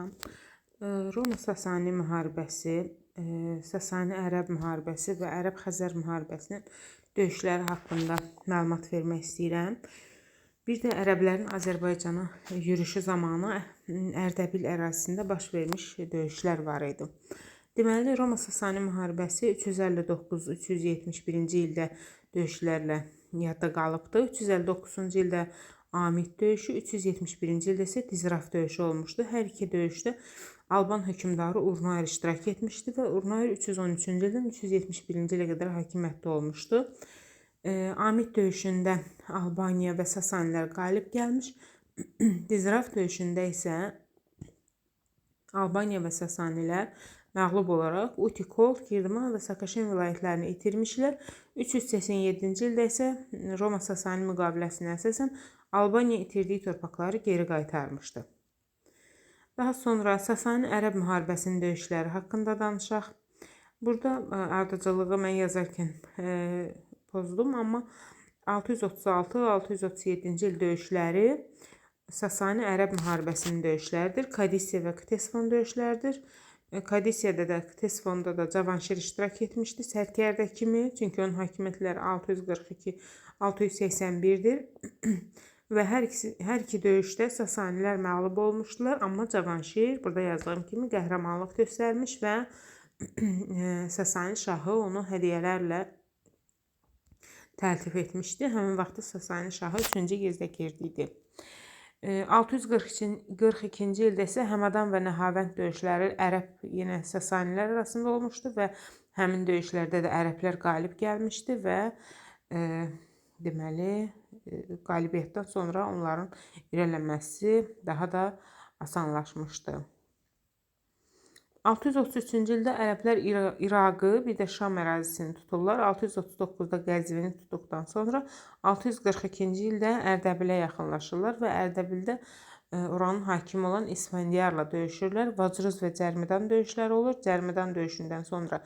Salam. Roma-Sasani müharibəsi, Sasani-Ərəb müharibəsi və Ərəb-Xəzər müharibəsinin döyüşləri haqqında məlumat vermək istəyirəm. Bir də ərəblərin Azərbaycana yürüşü zamanı Ərdəbil ərazisində baş vermiş döyüşlər var idi. Deməli, Roma-Sasani müharibəsi 359-371-ci ildə döyüşlərlə yadda qalıbdır. 359-cu ildə Amid döyüşü, 371-ci ildə isə Dizraf döyüşü olmuşdu. Hər iki döyüşdə Alban hökmdarı Urnayer iştirak etmişdi və Urnayer 313-cü ildən 371-ci ilə qədər hakimiyyətdə olmuşdu. Amid döyüşündə Albaniya və Sasanilər qalib gəlmiş. Dizraf döyüşündə isə Albaniya və Sasanilər məğlub olaraq Utikol, Girdiman və Sakaşin vilayətlərini itirmişlər. 387-ci ildə isə Roma-Sasani müqaviləsinə əsasən Albaniya itirdiyi torpaqları geri qaytarmışdı. Daha sonra Sasani-Ərəb müharibəsinin döyüşləri haqqında danışaq. Burada ardıcılığı mən yazarkən pozdum, amma 636-637-ci il döyüşləri Sasani-Ərəb müharibəsinin döyüşləridir. Kadisiya və Ktesfon döyüşləridir. Kadisiyada da, Ktesfonda da Cavanşir iştirak etmişdi sərkərdə kimi, çünki onun hakimiyyətləri 642-681-dir. Və hər iki döyüşdə Sasanilər məğlub olmuşdular, amma Cavanşir burada yazdığım kimi qəhrəmanlıq göstərmiş və Sasani şahı onu hədiyyələrlə təltif etmişdi. Həmin vaxtda Sasani şahı 3-cü Yezdəgird idi. 642-ci ildə isə Həmədan və Nəhavənd döyüşləri Ərəb yenə Sasanilər arasında olmuşdu və həmin döyüşlərdə də ərəblər qalib gəlmişdi və deməli qalibiyyətdən sonra onların irəliləməsi daha da asanlaşmışdı. 633-cü ildə ərəblər İraqı, bir də Şam ərazisini tuturlar. 639-da Qəzvini tutduqdan sonra 642-ci ildə Ərdəbilə yaxınlaşırlar və Ərdəbildə oranın hakimi olan İsfəndiyarla döyüşürlər. Vacrız və Cərmidan döyüşləri olur. Cərmidan döyüşündən sonra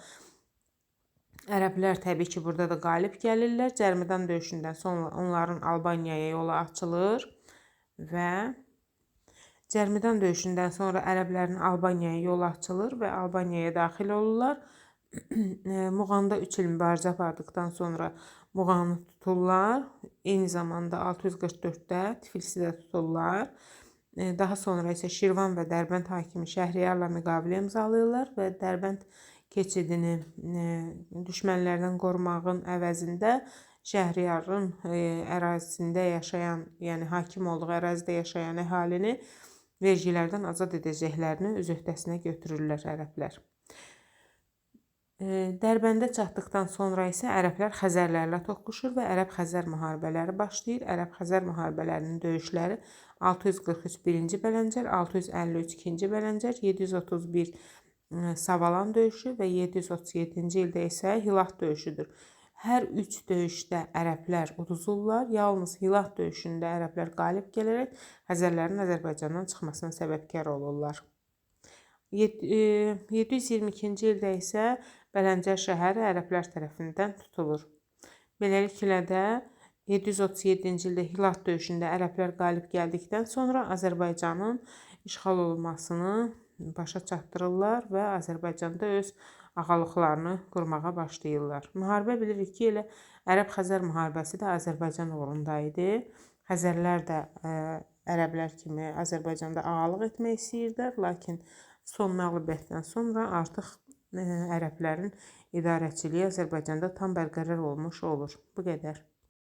ərəblər təbii ki, burada da qalib gəlirlər. Cərmidan döyüşündən sonra onların Albaniyaya yolu açılır və Cərmidan döyüşündən sonra ərəblərin Albaniyaya yolu açılır və Albaniyaya daxil olurlar. Muğanda 3 il mübarizə apardıqdan sonra Muğanı tuturlar. Eyni zamanda 644-də Tiflisdə tuturlar. Daha sonra isə Şirvan və Dərbənd hakimi Şəhriyarla müqavilə imzalayırlar və Dərbənd keçidini düşmənlərdən qorumağın əvəzində Şəhriyarın ərazisində yaşayan, yəni hakim olduğu ərazidə yaşayan əhalini vergilərdən azad edəcəklərini öz öhdəsinə götürürlər ərəblər. Dərbəndə çatdıqdan sonra isə ərəblər Xəzərlərlə toqquşur və Ərəb-Xəzər müharibələri başlayır. Ərəb-Xəzər müharibələrinin döyüşləri 643-1-ci Bələncər, 653 2-ci Bələncər, 731 Savalan döyüşü və 737-ci ildə isə Hilat döyüşüdür. Hər üç döyüşdə ərəblər uduzurlar. Yalnız Hilat döyüşündə ərəblər qalib gələrək Xəzərlərin Azərbaycandan çıxmasına səbəbkar olurlar. 722-ci ildə isə Bələncər şəhəri ərəblər tərəfindən tutulur. Beləliklə də 737-ci ildə Hilat döyüşündə ərəblər qalib gəldikdən sonra Azərbaycanın işğal olunmasını başa çatdırırlar və Azərbaycanda öz ağalıqlarını qurmağa başlayırlar. Müharibə bilirik ki, elə Ərəb-Xəzər müharibəsi də Azərbaycan uğrunda idi. Xəzərlər də ərəblər kimi Azərbaycanda ağalıq etmək istəyirdilər, lakin son məğlubiyyətdən sonra artıq ərəblərin idarəçiliyi Azərbaycanda tam bərqərar olmuş olur. Bu qədər.